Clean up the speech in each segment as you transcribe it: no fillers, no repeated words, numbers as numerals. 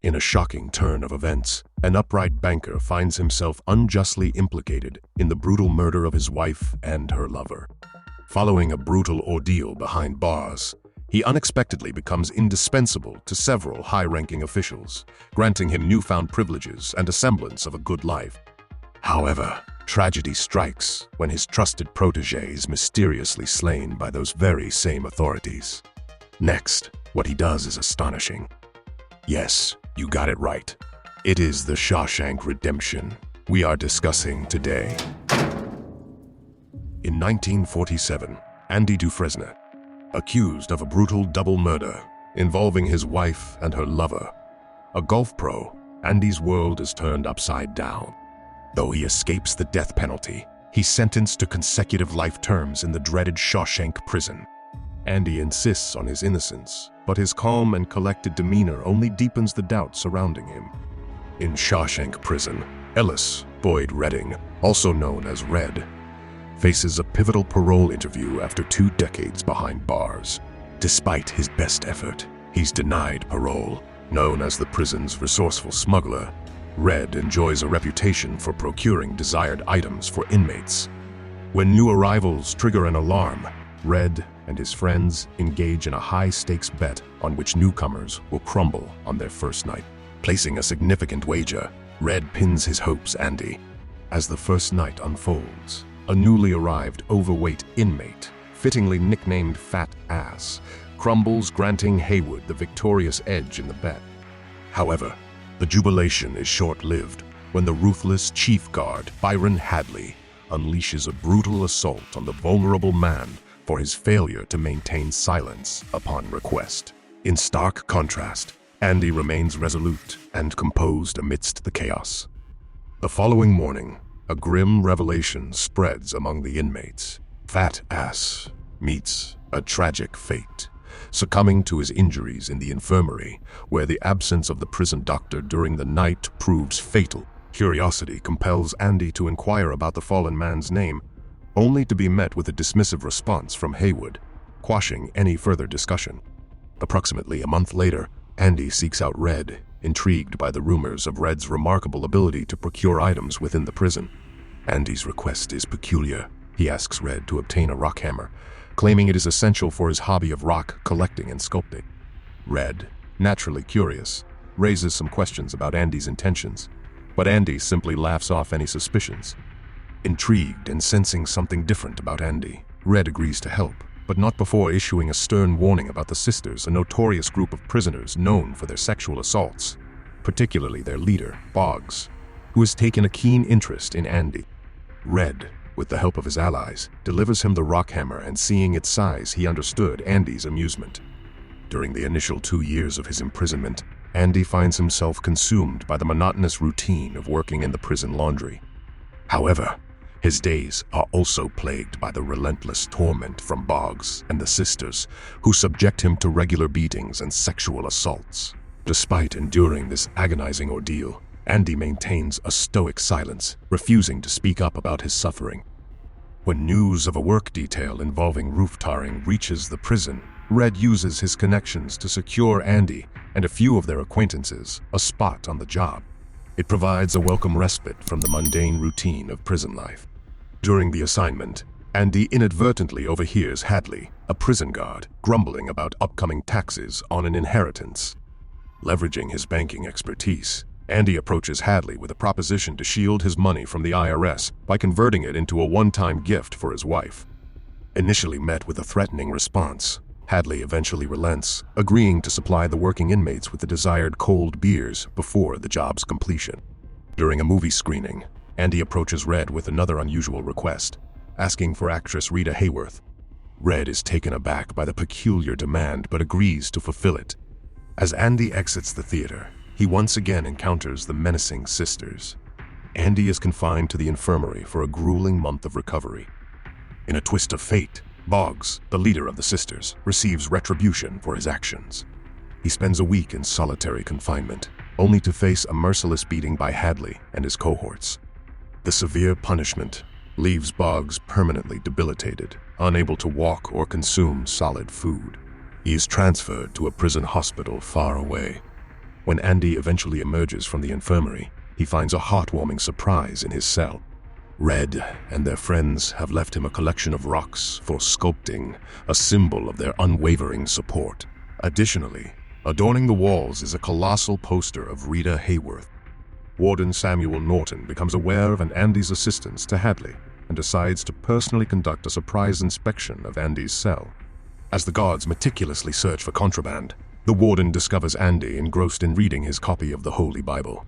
In a shocking turn of events, an upright banker finds himself unjustly implicated in the brutal murder of his wife and her lover. Following a brutal ordeal behind bars, he unexpectedly becomes indispensable to several high-ranking officials, granting him newfound privileges and a semblance of a good life. However, tragedy strikes when his trusted protege is mysteriously slain by those very same authorities. Next, what he does is astonishing. Yes, you got it right. It is the Shawshank Redemption we are discussing today. In 1947, Andy Dufresne, accused of a brutal double murder involving his wife and her lover. A golf pro, Andy's world is turned upside down. Though he escapes the death penalty, he's sentenced to consecutive life terms in the dreaded Shawshank prison. Andy insists on his innocence, but his calm and collected demeanor only deepens the doubt surrounding him. In Shawshank prison, Ellis Boyd Redding, also known as Red, faces a pivotal parole interview after 2 decades behind bars. Despite his best effort, he's denied parole. Known as the prison's resourceful smuggler, Red enjoys a reputation for procuring desired items for inmates. When new arrivals trigger an alarm, Red and his friends engage in a high-stakes bet on which newcomers will crumble on their first night. Placing a significant wager, Red pins his hopes on Andy. As the first night unfolds, a newly arrived overweight inmate, fittingly nicknamed Fat Ass, crumbles, granting Haywood the victorious edge in the bet. However, the jubilation is short-lived when the ruthless chief guard, Byron Hadley, unleashes a brutal assault on the vulnerable man for his failure to maintain silence upon request. In stark contrast, Andy remains resolute and composed amidst the chaos. The following morning, a grim revelation spreads among the inmates. Fat Ass meets a tragic fate, succumbing to his injuries in the infirmary, where the absence of the prison doctor during the night proves fatal. Curiosity compels Andy to inquire about the fallen man's name, only to be met with a dismissive response from Haywood, quashing any further discussion. Approximately a month later, Andy seeks out Red, intrigued by the rumors of Red's remarkable ability to procure items within the prison. Andy's request is peculiar. He asks Red to obtain a rock hammer, claiming it is essential for his hobby of rock collecting and sculpting. Red, naturally curious, raises some questions about Andy's intentions, but Andy simply laughs off any suspicions. Intrigued and sensing something different about Andy, Red agrees to help, but not before issuing a stern warning about the Sisters, a notorious group of prisoners known for their sexual assaults, particularly their leader, Boggs, who has taken a keen interest in Andy. Red, with the help of his allies, delivers him the rock hammer, and seeing its size, he understood Andy's amusement. During the initial 2 years of his imprisonment, Andy finds himself consumed by the monotonous routine of working in the prison laundry. However, his days are also plagued by the relentless torment from Boggs and the Sisters, who subject him to regular beatings and sexual assaults. Despite enduring this agonizing ordeal, Andy maintains a stoic silence, refusing to speak up about his suffering. When news of a work detail involving roof tarring reaches the prison, Red uses his connections to secure Andy and a few of their acquaintances a spot on the job. It provides a welcome respite from the mundane routine of prison life. During the assignment, Andy inadvertently overhears Hadley, a prison guard, grumbling about upcoming taxes on an inheritance. Leveraging his banking expertise, Andy approaches Hadley with a proposition to shield his money from the IRS by converting it into a one-time gift for his wife. Initially met with a threatening response, Hadley eventually relents, agreeing to supply the working inmates with the desired cold beers before the job's completion. During a movie screening, Andy approaches Red with another unusual request, asking for actress Rita Hayworth. Red is taken aback by the peculiar demand but agrees to fulfill it. As Andy exits the theater, he once again encounters the menacing Sisters. Andy is confined to the infirmary for a grueling month of recovery. In a twist of fate, Boggs, the leader of the Sisters, receives retribution for his actions. He spends a week in solitary confinement, only to face a merciless beating by Hadley and his cohorts. The severe punishment leaves Boggs permanently debilitated, unable to walk or consume solid food. He is transferred to a prison hospital far away. When Andy eventually emerges from the infirmary, he finds a heartwarming surprise in his cell. Red and their friends have left him a collection of rocks for sculpting, a symbol of their unwavering support. Additionally, adorning the walls is a colossal poster of Rita Hayworth. Warden Samuel Norton becomes aware of Andy's assistance to Hadley and decides to personally conduct a surprise inspection of Andy's cell. As the guards meticulously search for contraband, the warden discovers Andy engrossed in reading his copy of the Holy Bible.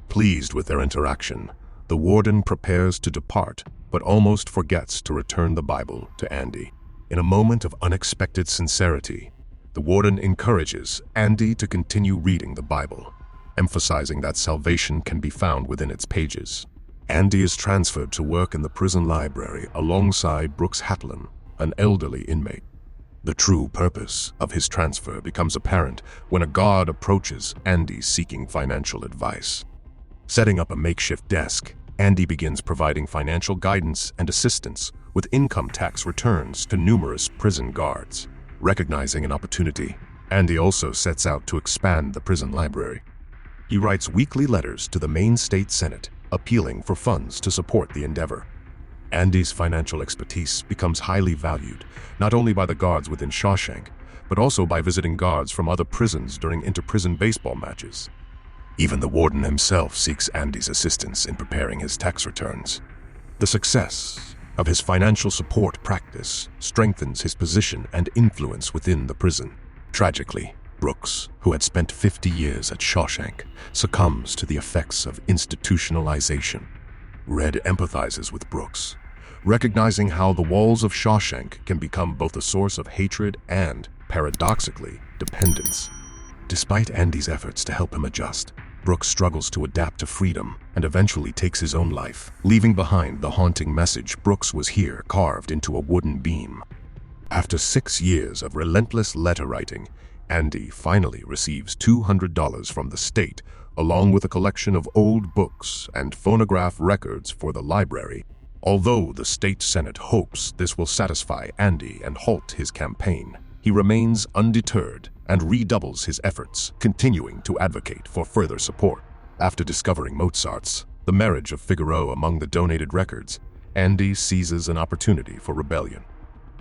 Pleased with their interaction, the warden prepares to depart, but almost forgets to return the Bible to Andy. In a moment of unexpected sincerity, the warden encourages Andy to continue reading the Bible, emphasizing that salvation can be found within its pages. Andy is transferred to work in the prison library alongside Brooks Hatlin, an elderly inmate. The true purpose of his transfer becomes apparent when a guard approaches Andy seeking financial advice. Setting up a makeshift desk, Andy begins providing financial guidance and assistance with income tax returns to numerous prison guards. Recognizing an opportunity, Andy also sets out to expand the prison library. He writes weekly letters to the Maine State Senate, appealing for funds to support the endeavor. Andy's financial expertise becomes highly valued, not only by the guards within Shawshank, but also by visiting guards from other prisons during inter-prison baseball matches. Even the warden himself seeks Andy's assistance in preparing his tax returns. The success of his financial support practice strengthens his position and influence within the prison. Tragically, Brooks, who had spent 50 years at Shawshank, succumbs to the effects of institutionalization. Red empathizes with Brooks, recognizing how the walls of Shawshank can become both a source of hatred and, paradoxically, dependence. Despite Andy's efforts to help him adjust, Brooks struggles to adapt to freedom and eventually takes his own life, leaving behind the haunting message "Brooks was here" carved into a wooden beam. After 6 years of relentless letter writing, Andy finally receives $200 from the state, along with a collection of old books and phonograph records for the library. Although the state senate hopes this will satisfy Andy and halt his campaign, he remains undeterred and redoubles his efforts, continuing to advocate for further support. After discovering Mozart's The Marriage of Figaro among the donated records, Andy seizes an opportunity for rebellion.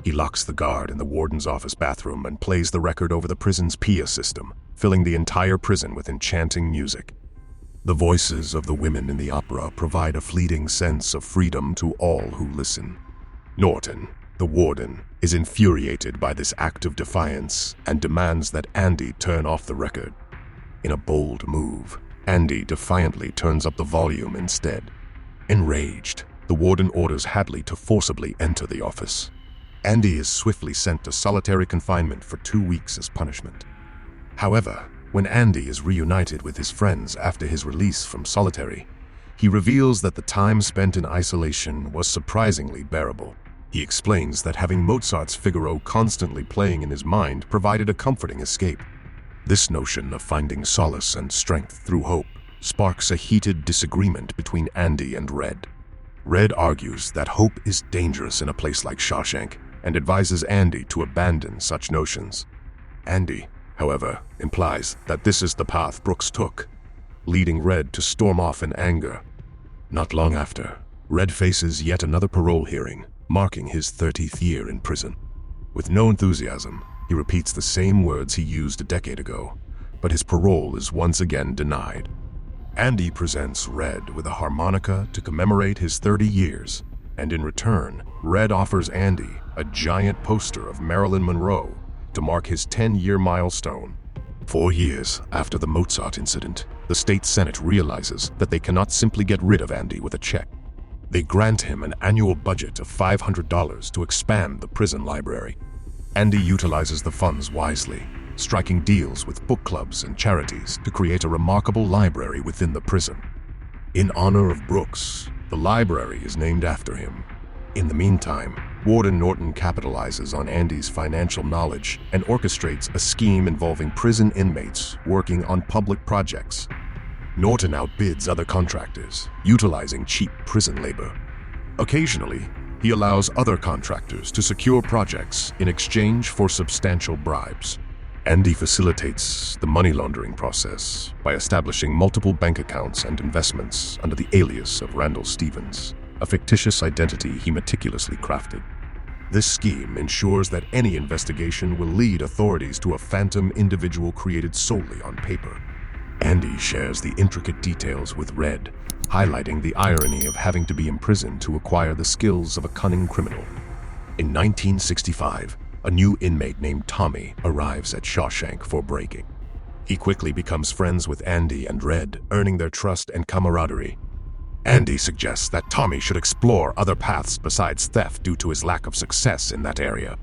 He locks the guard in the warden's office bathroom and plays the record over the prison's PIA system, filling the entire prison with enchanting music. The voices of the women in the opera provide a fleeting sense of freedom to all who listen. Norton, the warden, is infuriated by this act of defiance and demands that Andy turn off the record. In a bold move, Andy defiantly turns up the volume instead. Enraged, the warden orders Hadley to forcibly enter the office. Andy is swiftly sent to solitary confinement for 2 weeks as punishment. However, when Andy is reunited with his friends after his release from solitary, he reveals that the time spent in isolation was surprisingly bearable. He explains that having Mozart's Figaro constantly playing in his mind provided a comforting escape. This notion of finding solace and strength through hope sparks a heated disagreement between Andy and Red. Red argues that hope is dangerous in a place like Shawshank and advises Andy to abandon such notions. Andy, however, implies that this is the path Brooks took, leading Red to storm off in anger. Not long after, Red faces yet another parole hearing, marking his 30th year in prison. With no enthusiasm, he repeats the same words he used a decade ago, but his parole is once again denied. Andy presents Red with a harmonica to commemorate his 30 years, and in return, Red offers Andy a giant poster of Marilyn Monroe to mark his 10-year milestone. 4 years after the Mozart incident, the state senate realizes that they cannot simply get rid of Andy with a check. They grant him an annual budget of $500 to expand the prison library. Andy utilizes the funds wisely, striking deals with book clubs and charities to create a remarkable library within the prison. In honor of Brooks, the library is named after him. In the meantime, Warden Norton capitalizes on Andy's financial knowledge and orchestrates a scheme involving prison inmates working on public projects. Norton outbids other contractors, utilizing cheap prison labor. Occasionally, he allows other contractors to secure projects in exchange for substantial bribes. Andy facilitates the money laundering process by establishing multiple bank accounts and investments under the alias of Randall Stevens, a fictitious identity he meticulously crafted. This scheme ensures that any investigation will lead authorities to a phantom individual created solely on paper. Andy shares the intricate details with Red, highlighting the irony of having to be imprisoned to acquire the skills of a cunning criminal. In 1965, a new inmate named Tommy arrives at Shawshank for breaking. He quickly becomes friends with Andy and Red, earning their trust and camaraderie. Andy suggests that Tommy should explore other paths besides theft due to his lack of success in that area.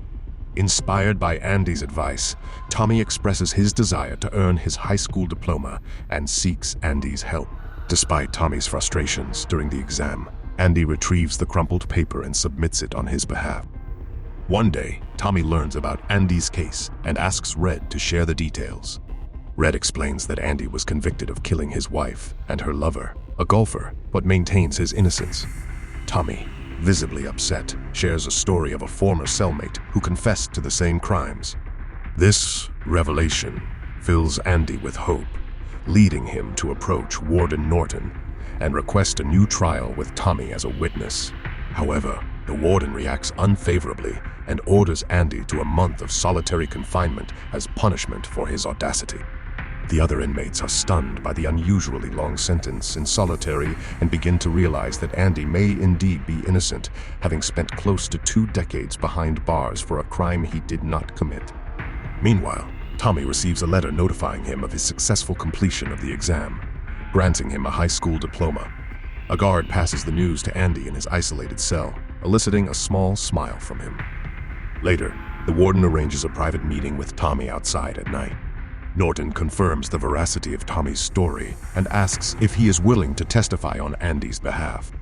Inspired by Andy's advice, Tommy expresses his desire to earn his high school diploma and seeks Andy's help. Despite Tommy's frustrations during the exam, Andy retrieves the crumpled paper and submits it on his behalf. One day, Tommy learns about Andy's case and asks Red to share the details. Red explains that Andy was convicted of killing his wife and her lover, a golfer, but maintains his innocence. Tommy, visibly upset, shares a story of a former cellmate who confessed to the same crimes. This revelation fills Andy with hope, leading him to approach Warden Norton and request a new trial with Tommy as a witness. However, the warden reacts unfavorably and orders Andy to a month of solitary confinement as punishment for his audacity. The other inmates are stunned by the unusually long sentence in solitary and begin to realize that Andy may indeed be innocent, having spent close to 2 decades behind bars for a crime he did not commit. Meanwhile, Tommy receives a letter notifying him of his successful completion of the exam, granting him a high school diploma. A guard passes the news to Andy in his isolated cell, eliciting a small smile from him. Later, the warden arranges a private meeting with Tommy outside at night. Norton confirms the veracity of Tommy's story and asks if he is willing to testify on Andy's behalf.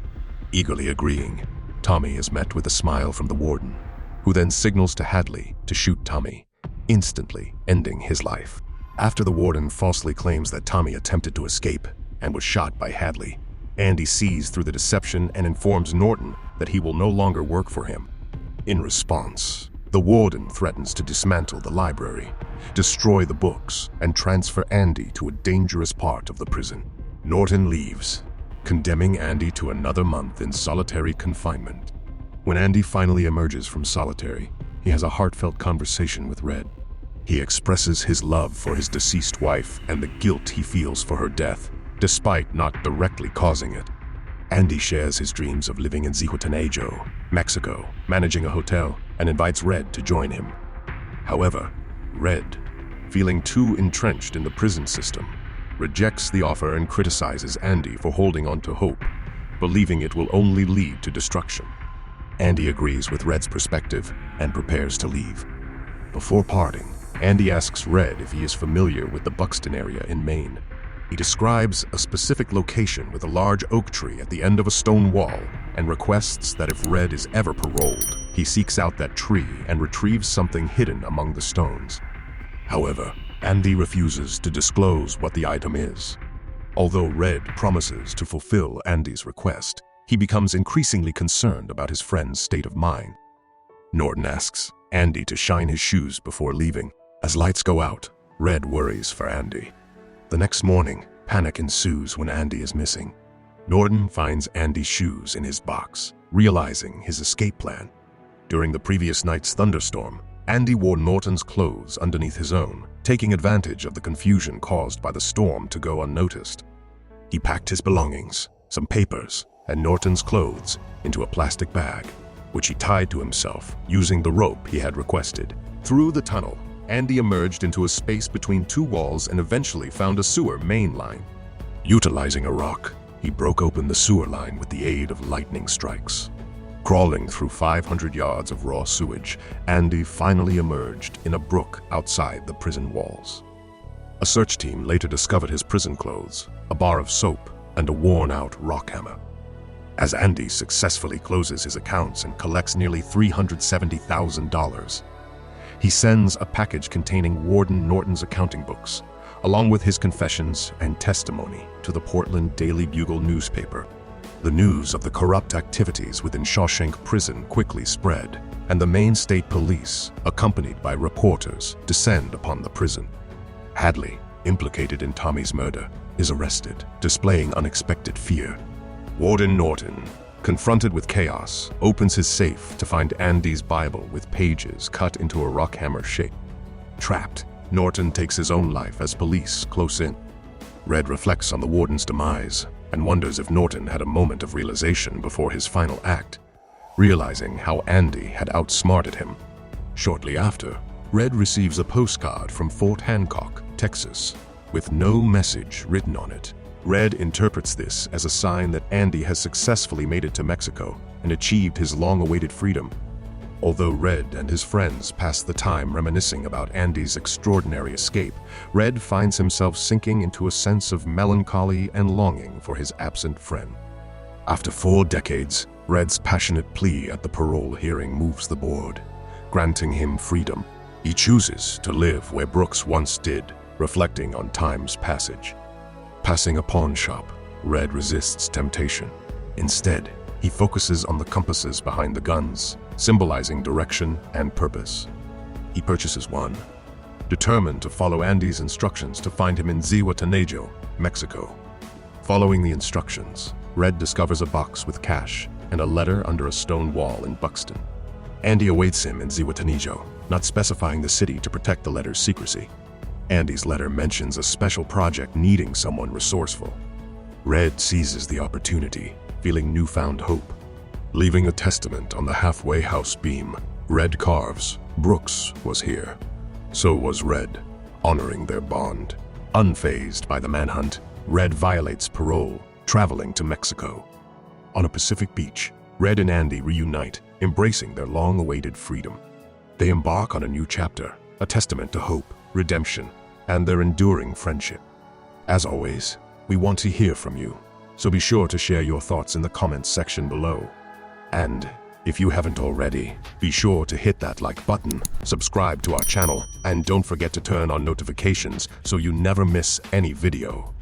Eagerly agreeing, Tommy is met with a smile from the warden, who then signals to Hadley to shoot Tommy, instantly ending his life. After the warden falsely claims that Tommy attempted to escape and was shot by Hadley, Andy sees through the deception and informs Norton that he will no longer work for him. In response, the warden threatens to dismantle the library, destroy the books, and transfer Andy to a dangerous part of the prison. Norton leaves, condemning Andy to another month in solitary confinement. When Andy finally emerges from solitary, he has a heartfelt conversation with Red. He expresses his love for his deceased wife and the guilt he feels for her death, despite not directly causing it. Andy shares his dreams of living in Zihuatanejo, Mexico, managing a hotel, and invites Red to join him. However, Red, feeling too entrenched in the prison system, rejects the offer and criticizes Andy for holding on to hope, believing it will only lead to destruction. Andy agrees with Red's perspective and prepares to leave. Before parting, Andy asks Red if he is familiar with the Buxton area in Maine. He describes a specific location with a large oak tree at the end of a stone wall and requests that if Red is ever paroled, he seeks out that tree and retrieves something hidden among the stones. However, Andy refuses to disclose what the item is. Although Red promises to fulfill Andy's request, he becomes increasingly concerned about his friend's state of mind. Norton asks Andy to shine his shoes before leaving. As lights go out, Red worries for Andy. The next morning, panic ensues when Andy is missing. Norton finds Andy's shoes in his box, realizing his escape plan. During the previous night's thunderstorm, Andy wore Norton's clothes underneath his own, taking advantage of the confusion caused by the storm to go unnoticed. He packed his belongings, some papers, and Norton's clothes into a plastic bag, which he tied to himself using the rope he had requested. Through the tunnel, Andy emerged into a space between 2 walls and eventually found a sewer main line. Utilizing a rock, he broke open the sewer line with the aid of lightning strikes. Crawling through 500 yards of raw sewage, Andy finally emerged in a brook outside the prison walls. A search team later discovered his prison clothes, a bar of soap, and a worn-out rock hammer. As Andy successfully closes his accounts and collects nearly $370,000, he sends a package containing Warden Norton's accounting books, along with his confessions and testimony, to the Portland Daily Bugle newspaper. The news of the corrupt activities within Shawshank Prison quickly spread, and the Maine State Police, accompanied by reporters, descend upon the prison. Hadley, implicated in Tommy's murder, is arrested, displaying unexpected fear. Warden Norton, confronted with chaos, opens his safe to find Andy's Bible with pages cut into a rockhammer shape. Trapped, Norton takes his own life as police close in. Red reflects on the warden's demise and wonders if Norton had a moment of realization before his final act, realizing how Andy had outsmarted him. Shortly after, Red receives a postcard from Fort Hancock, Texas, with no message written on it. Red interprets this as a sign that Andy has successfully made it to Mexico and achieved his long-awaited freedom. Although Red and his friends pass the time reminiscing about Andy's extraordinary escape, Red finds himself sinking into a sense of melancholy and longing for his absent friend. After 4 decades, Red's passionate plea at the parole hearing moves the board, granting him freedom. He chooses to live where Brooks once did, reflecting on time's passage. Passing a pawn shop, Red resists temptation. Instead, he focuses on the compasses behind the guns, symbolizing direction and purpose. He purchases one, determined to follow Andy's instructions to find him in Zihuatanejo, Mexico. Following the instructions, Red discovers a box with cash and a letter under a stone wall in Buxton. Andy awaits him in Zihuatanejo, not specifying the city to protect the letter's secrecy. Andy's letter mentions a special project needing someone resourceful. Red seizes the opportunity, feeling newfound hope. Leaving a testament on the halfway house beam, Red carves, "Brooks was here." So was Red, honoring their bond. Unfazed by the manhunt, Red violates parole, traveling to Mexico. On a Pacific beach, Red and Andy reunite, embracing their long-awaited freedom. They embark on a new chapter, a testament to hope, redemption, and their enduring friendship. As always, we want to hear from you, so be sure to share your thoughts in the comments section below. And if you haven't already, be sure to hit that like button, subscribe to our channel, and don't forget to turn on notifications so you never miss any video.